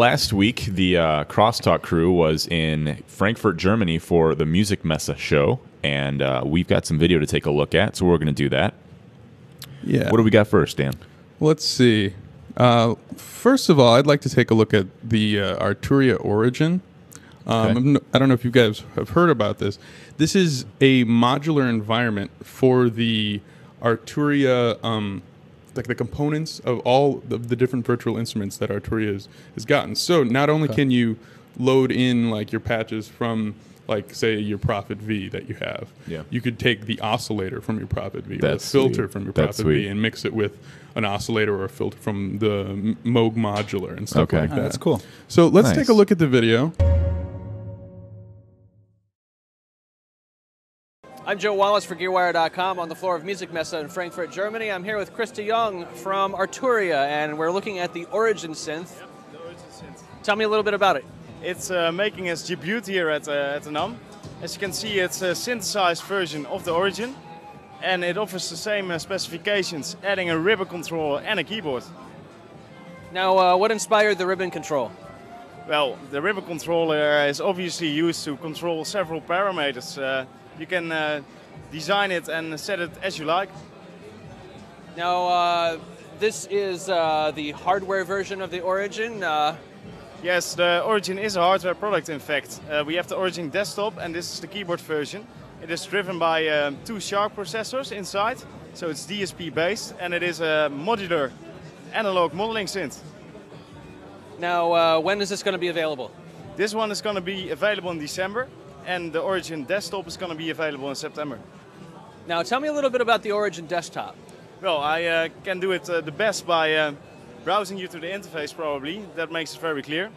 Last week, the Crosstalk crew was in Frankfurt, Germany for the Musikmesse show, and we've got some video to take a look at, so we're going to do that. Yeah. What do we got first, Dan? Let's see. First of all, I'd like to take a look at the Arturia Origin. I don't know if you guys have heard about this. This is a modular environment for the Arturia, like the components of all the different virtual instruments that Arturia has gotten. So not only can you load in like your patches from, like, say, your Prophet V that you have. Yeah. You could take the oscillator from your Prophet V, or the filter from your Prophet V, and mix it with an oscillator or a filter from the Moog modular and stuff like that. That's cool. So let's take a look at the video. I'm Joe Wallace for Gearwire.com on the floor of Musikmesse in Frankfurt, Germany. I'm here with Chris de Jong from Arturia, and we're looking at the Origin synth. Yep, the Origin synth. Tell me a little bit about it. It's making its debut here at the NAMM. As you can see, it's a synthesized version of the Origin, and it offers the same specifications, adding a ribbon controller and a keyboard. Now, what inspired the ribbon control? Well, the ribbon controller is obviously used to control several parameters. You can design it and set it as you like. Now, this is the hardware version of the Origin. Yes, the Origin is a hardware product, in fact. We have the Origin desktop, and this is the keyboard version. It is driven by 2 Sharp processors inside, so it's DSP based, and it is a modular analog modeling synth. Now, when is this going to be available? This one is going to be available in December, and the Origin desktop is going to be available in September. Now, tell me a little bit about the Origin desktop. Well, I can do it the best by browsing you to the interface, probably. That makes it very clear.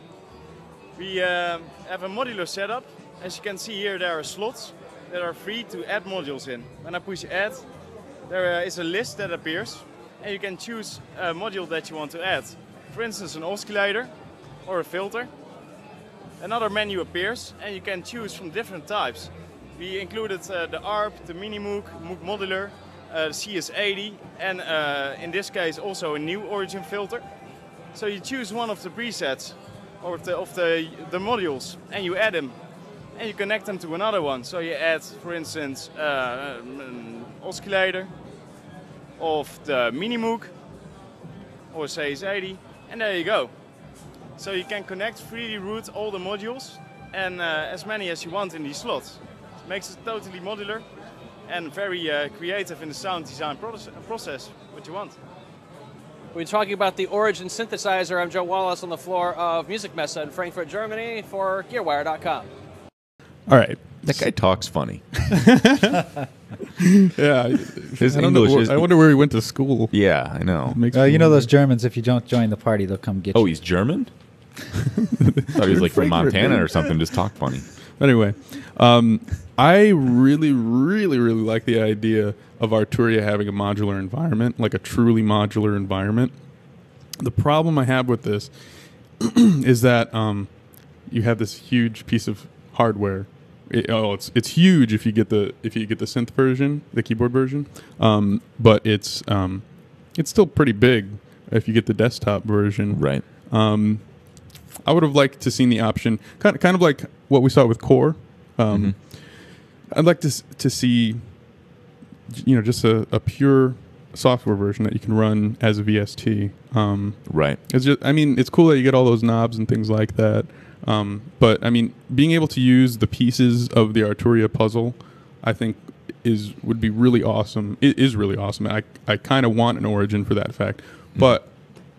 We have a modular setup. As you can see here, there are slots that are free to add modules in. When I push add, there is a list that appears, and you can choose a module that you want to add. For instance, an oscillator or a filter. Another menu appears, and you can choose from different types. We included the ARP, the Minimoog, Moog modular, the CS80, and in this case also a new Origin filter. So you choose one of the presets or of the modules, and you add them, and you connect them to another one. So you add, for instance, an oscillator of the Minimoog or CS80, and there you go. So you can connect, freely route all the modules, and as many as you want in these slots. It makes it totally modular and very creative in the sound design process, what you want. We're talking about the Origin synthesizer. I'm Joe Wallace on the floor of Musikmesse in Frankfurt, Germany for Gearwire.com. All right. That guy talks funny. Yeah. His English is... I wonder where he went to school. Yeah, I know. You know those Germans, if you don't join the party, they'll come get you. Oh, he's German? Thought he was like from Montana or something, just talk funny. Anyway, I really, really, really like the idea of Arturia having a modular environment, like a truly modular environment. The problem I have with this is that you have this huge piece of hardware. It's huge if you get the synth version, the keyboard version, but it's still pretty big if you get the desktop version. Right. I would have liked to seen the option, kind of like what we saw with Core. I'd like to see, just a pure software version that you can run as a VST. Right. It's just, it's cool that you get all those knobs and things like that. But being able to use the pieces of the Arturia puzzle, I think would be really awesome. It is really awesome. I kind of want an Origin for that fact, but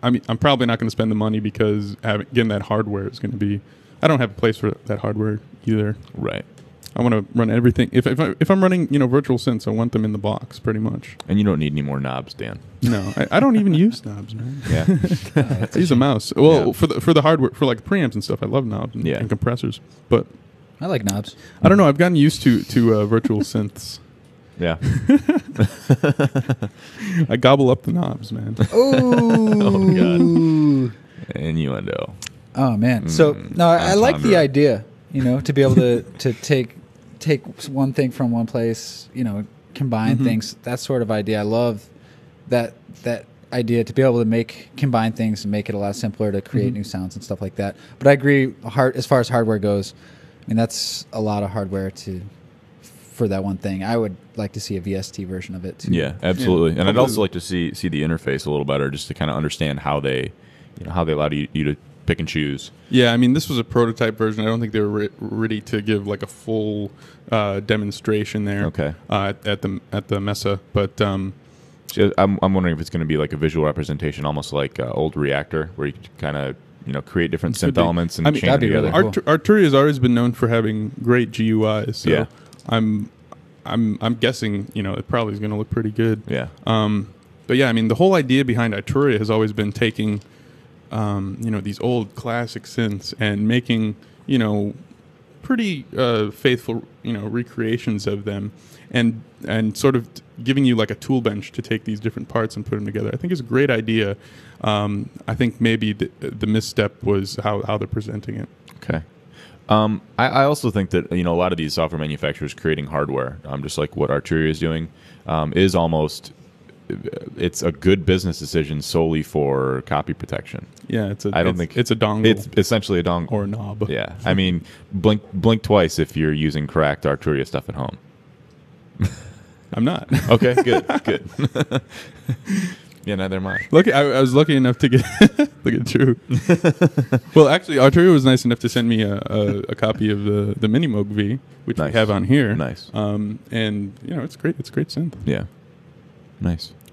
I'm probably not going to spend the money because getting that hardware is going to be. I don't have a place for that hardware either. Right. I want to run everything. If I'm running virtual synths, I want them in the box pretty much. And you don't need any more knobs, Dan. No, I don't even use knobs, man. Yeah. I use a mouse. Well, for the hardware, for like preamps and stuff, I love knobs and compressors. But I like knobs. I don't know. I've gotten used to virtual synths. Yeah. I gobble up the knobs, man. Oh God. Innuendo. Oh man. So no, I like the idea. To be able to take one thing from one place. Combine things. That sort of idea. I love that idea to be able to combine things and make it a lot simpler to create new sounds and stuff like that. But I agree, as far as hardware goes, I mean, that's a lot of hardware for that one thing. I would like to see a VST version of it too. Yeah, absolutely. And I'd also like to see the interface a little better, just to kind of understand how they allowed you to pick and choose. Yeah, I mean, this was a prototype version. I don't think they were ready to give like a full demonstration there. Okay. At the Messe, but so I'm wondering if it's going to be like a visual representation, almost like old Reactor, where you can kind of create different synth elements and chain them together. Really cool. Arturia has always been known for having great GUIs. So Yeah. I'm guessing it probably is going to look pretty good. Yeah. But yeah, I mean, the whole idea behind Arturia has always been taking these old classic synths and making pretty faithful recreations of them, and sort of giving you like a tool bench to take these different parts and put them together. I think is a great idea. I think maybe the misstep was how they're presenting it. Okay. I also think that a lot of these software manufacturers creating hardware, just like what Arturia is doing, is almost it's a good business decision solely for copy protection. Yeah, it's a dongle. It's essentially a dongle or a knob. Yeah, I mean, blink twice if you're using correct Arturia stuff at home. I'm not. Okay, good. Yeah, neither am I. I was lucky enough to get look at Drew. Well, actually, Arturia was nice enough to send me a copy of the Minimoog V, which we have on here. Nice. And it's great. It's a great synth. Yeah. Nice.